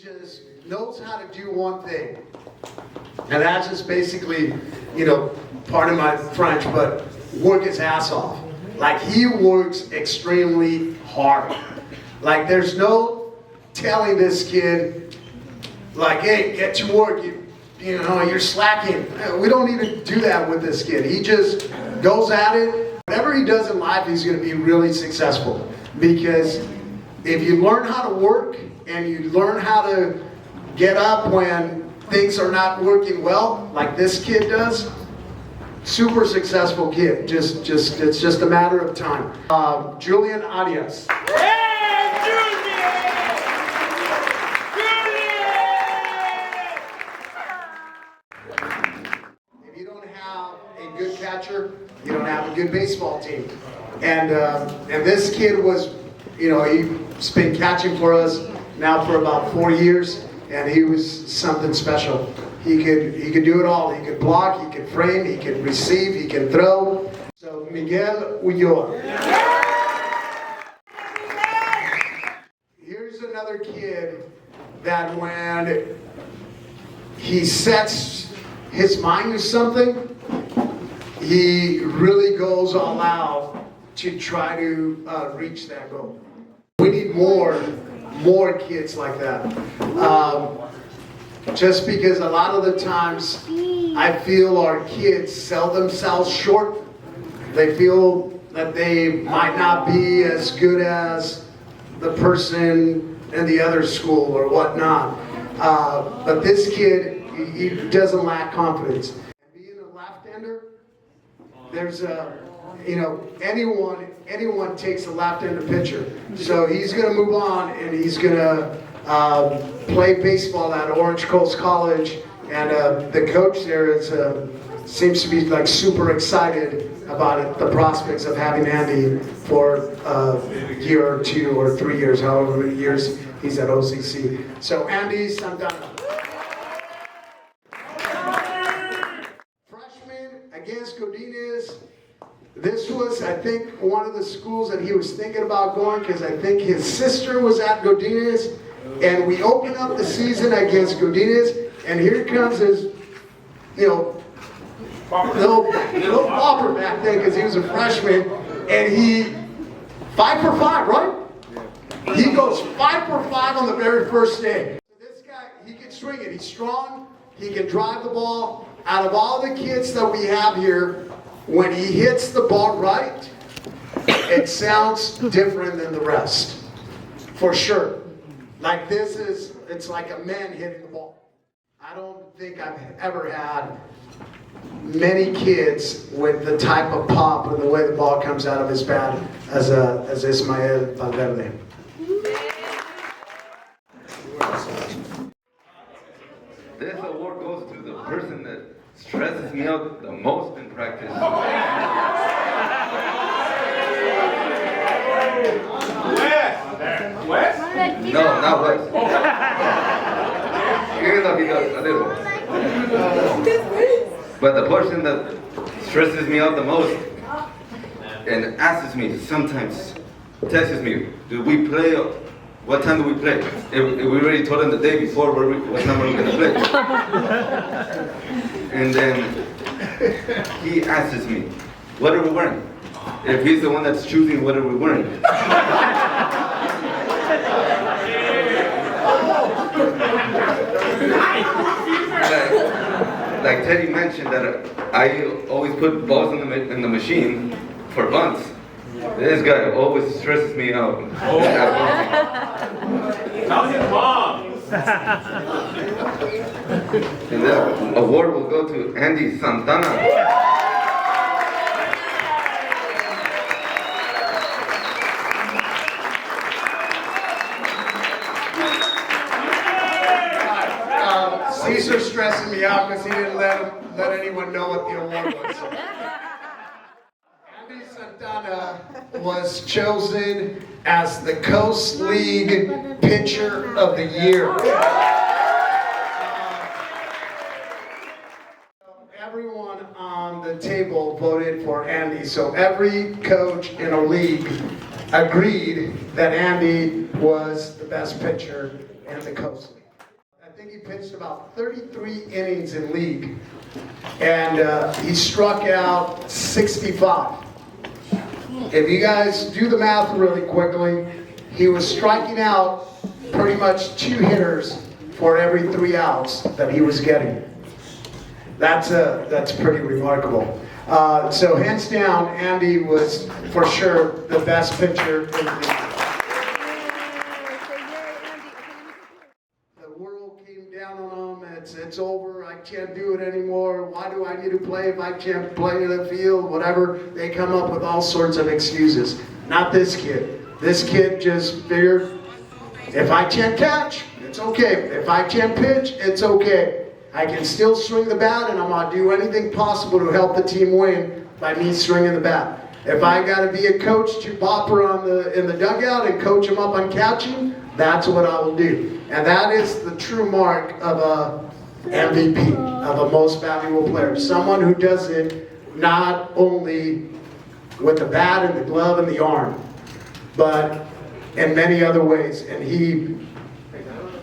just knows how to do one thing. And that's just basically, part of my French, but work his ass off. Like, he works extremely hard. Like, there's no telling this kid, like, hey, get to work, you're slacking. We don't even do that with this kid. He just goes at it. Whatever he does in life, he's going to be really successful. Because if you learn how to work and you learn how to get up when things are not working well, like this kid does, super successful kid. It's just a matter of time. Julian Arias. If you don't have a good catcher, you don't have a good baseball team. And this kid was, he's been catching for us now for about 4 years, and he was something special. He could do it all. He could block, he could frame, he could receive, he can throw. So Miguel Ulloa. Here's another kid that when he sets his mind to something, he really goes all out to try to reach that goal. We need more kids like that. Just because a lot of the times I feel our kids sell themselves short. They feel that they might not be as good as the person in the other school or whatnot. But this kid, he doesn't lack confidence. Being a left-hander, there's anyone takes a left-hander pitcher. So he's going to move on, and he's going to play baseball at Orange Coast College, and the coach there seems to be like super excited about it, the prospects of having Andy for a year or 2 or 3 years, however many years he's at OCC. So Andy Santana. Freshman against Godinez. This was, I think, one of the schools that he was thinking about going, because I think his sister was at Godinez. And we open up the season against Godinez, and here comes his, little popper back then, because he was a freshman, and he 5 for 5, right? He goes 5 for 5 on the very first day. This guy, he can swing it. He's strong. He can drive the ball. Out of all the kids that we have here, when he hits the ball right, it sounds different than the rest, for sure. Like it's like a man hitting the ball. I don't think I've ever had many kids with the type of pop and the way the ball comes out of his bat as Ismael Valverde. This award goes to the person that stresses me out the most in practice. Wes? No, not Wes. Even though he does a little. But the person that stresses me out the most and asks me sometimes, texts me, do we play? What time do we play? If we already told him the day before what time are we going to play. And then he asks me, what are we wearing? If he's the one that's choosing what are we wearing. Like Teddy mentioned that I always put balls in the machine for bunts. This guy always stresses me out. How's his mom? And the award will go to Andy Santana. Caesar's stressing me out because he didn't let anyone know what the award was. Andy Santana was chosen as the Coast League Pitcher of the Year. Everyone on the table voted for Andy, so every coach in a league agreed that Andy was the best pitcher in the Coast League. think he pitched about 33 innings in league, and he struck out 65. If you guys do the math really quickly, he was striking out pretty much 2 hitters for every 3 outs that he was getting. That's pretty remarkable. So hands down, Andy was for sure the best pitcher in the league. The world came down on him. It's over. I can't do it anymore. Why do I need to play if I can't play in the field? Whatever. They come up with all sorts of excuses. Not this kid. This kid just figured, if I can't catch, it's okay. If I can't pitch, it's okay. I can still swing the bat, and I'm going to do anything possible to help the team win by me swinging the bat. If I got to be a coach to bopper in the dugout and coach him up on catching, that's what I will do. And that is the true mark of a MVP, of a most valuable player. Someone who does it not only with the bat and the glove and the arm, but in many other ways. And he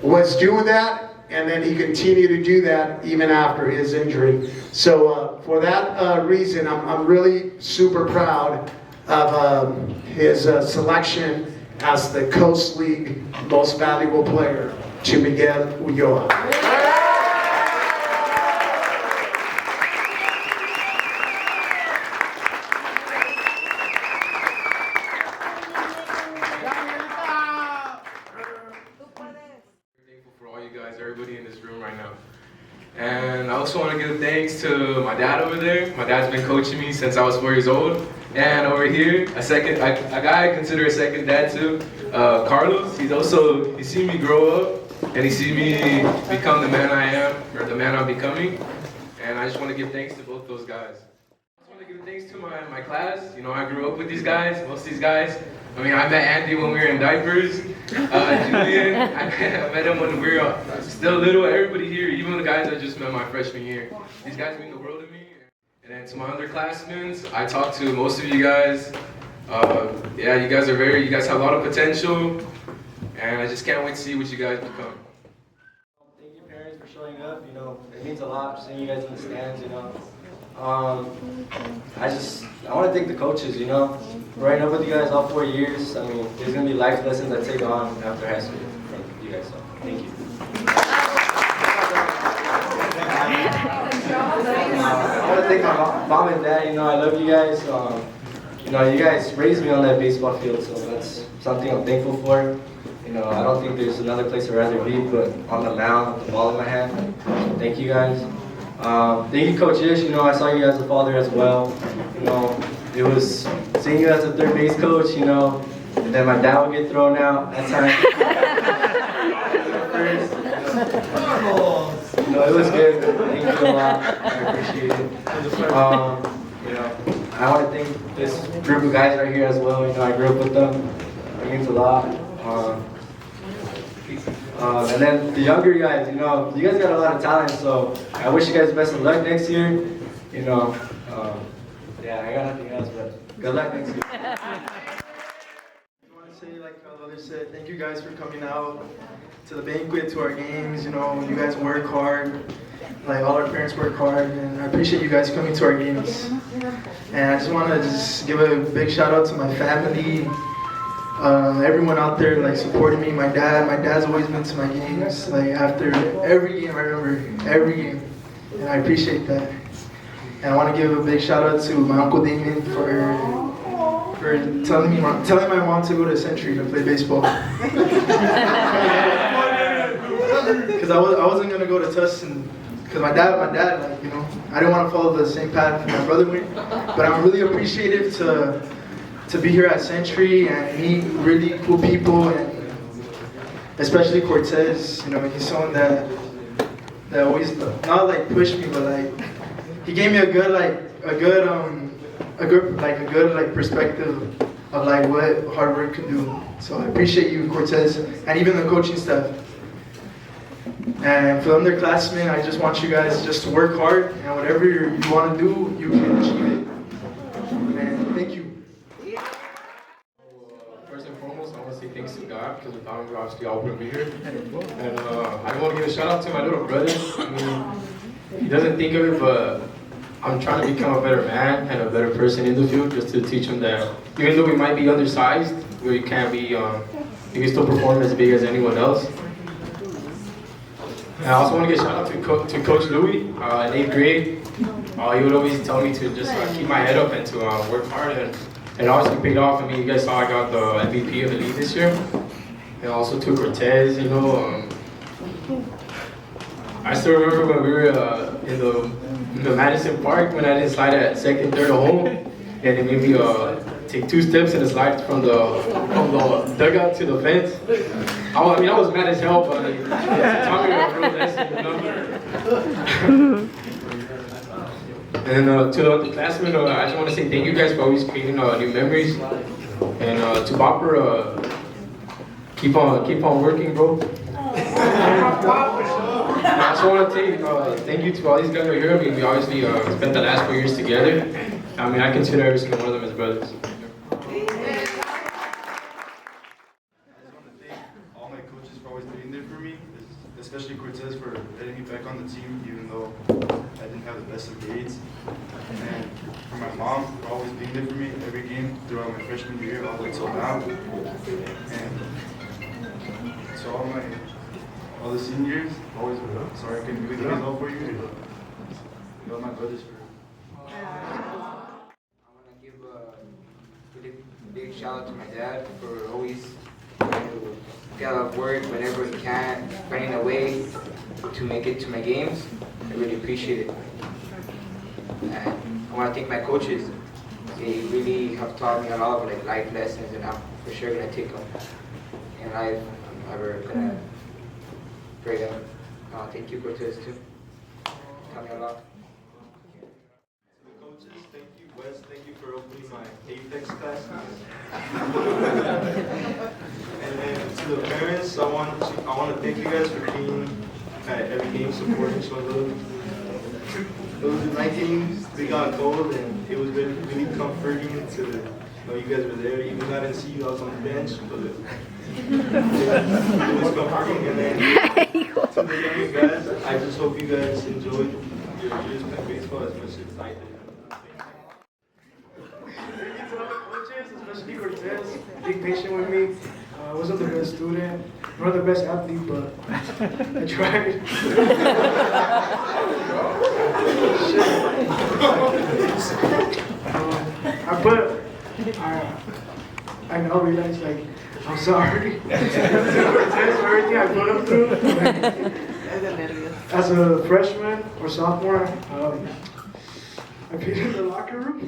was doing that, and then he continued to do that even after his injury. So for that reason, I'm really super proud of his selection as the Coast League Most Valuable Player to Miguel Ulloa. Everybody in this room right now. And I also want to give thanks to my dad over there. My dad's been coaching me since I was 4 years old. And over here, a guy I consider a second dad too, Carlos. He's seen me grow up, and he's seen me become the man I am, or the man I'm becoming. And I just want to give thanks to both those guys. I just want to give thanks to my class. You know, I grew up with these guys, most of these guys. I mean, I met Andy when we were in diapers. Julian, I met him when we were still little. Everybody here, even the guys I just met my freshman year, these guys mean the world to me. And then to my underclassmen, I talked to most of you guys. Yeah, you guys have a lot of potential, and I just can't wait to see what you guys become. Thank you, parents, for showing up. You know, it means a lot seeing you guys in the stands. You know, I want to thank the coaches. You know, growing up with you guys all 4 years. I mean, there's gonna be life lessons I take on after high school from you guys. So, thank you. I want to thank my mom and dad. You know, I love you guys. You know, you guys raised me on that baseball field, so that's something I'm thankful for. You know, I don't think there's another place I'd rather be but on the mound with the ball in my hand. So thank you guys. Thank you, Coach Ish. You know, I saw you as a father as well. You know, it was seeing you as a third base coach, you know, and then my dad would get thrown out at times. You know, it was good. Thank you a lot. I appreciate it. You know, I want to thank this group of guys right here as well. You know, I grew up with them. It means a lot. And then the younger guys, you know, you guys got a lot of talent, so I wish you guys the best of luck next year. You know, yeah, I got nothing else, but good luck next year. I want to say, like others said, thank you guys for coming out to the banquet, to our games. You know, you guys work hard, like all our parents work hard, and I appreciate you guys coming to our games. And I just want to give a big shout out to my family. Everyone out there like supporting me. My dad's always been to my games. Like after every game, I remember every game, and I appreciate that. And I want to give a big shout out to my uncle Damien for telling my mom to go to Century to play baseball. Because I wasn't gonna go to Tustin. Because my dad, like, you know, I didn't want to follow the same path my brother went. But I'm really appreciative to be here at Century and meet really cool people, and especially Cortez. You know, he's someone that always not like pushed me, but like he gave me a good perspective of like what hard work can do. So I appreciate you, Cortez, and even the coaching staff. And for the underclassmen, I just want you guys just to work hard, and whatever you want to do, you can achieve it. And thank you. First and foremost, I want to say thanks to God, because without him, we obviously all wouldn't be here. And I want to give a shout out to my little brother. I mean, he doesn't think of it, but I'm trying to become a better man and a better person in the field, just to teach him that even though we might be undersized, we can't be, you can still perform as big as anyone else. And I also want to give a shout out to Coach Louis in 8th grade. He would always tell me to just keep my head up and to work hard, and it obviously paid off. I mean, you guys saw I got the MVP of the league this year. And also to Cortez, you know. I still remember when we were in the Madison Park when I didn't slide at second, third home, and they made me take 2 steps and slide from the dugout to the fence. I was mad as hell, but it taught me a real lesson, you know. And to the underclassmen, I just want to say thank you guys for always creating new memories. And to Bopper, keep on working, bro. I just want to say thank you to all these guys right here. I mean, we obviously spent the last 4 years together. I mean, I consider every single one of them as brothers. I just want to thank all my coaches for always being there for me, especially Cortez for letting me back on the team, even though I didn't have the best of grades. And for my mom for always being there for me every game throughout my freshman year all the way till now. And to all the seniors, always sorry I couldn't do it all for you. All my brothers for. I want to give a really big shout out to my dad for always trying to get out of work whenever he can, finding a way to make it to my games. I really appreciate it. And I want to thank my coaches. They really have taught me a lot of life lessons, and I'm for sure going to take them in life. I'm never going to break them. Thank you, Cortez, too. Taught me a lot. Coaches, thank you. Wes, thank you for opening my Apex classes. And then to the parents, I want to thank you guys for being at every game, supporting each other. Those 19s, we got cold, and it was really comforting to know you guys were there. Even though I didn't see you, I was on the bench, but it was comforting. And then to the young guys, I just hope you guys enjoyed your years playing baseball as much as I did. Thank you to all the coaches, especially Cortez, being patient with me. I wasn't the best student, nor the best athlete, but I tried. I now realize, I'm sorry to Cortez for everything I put him through. As a freshman or sophomore, I peed in the locker room.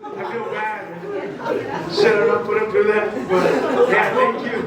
I feel bad. Should have not put him through that, but yeah, thank you.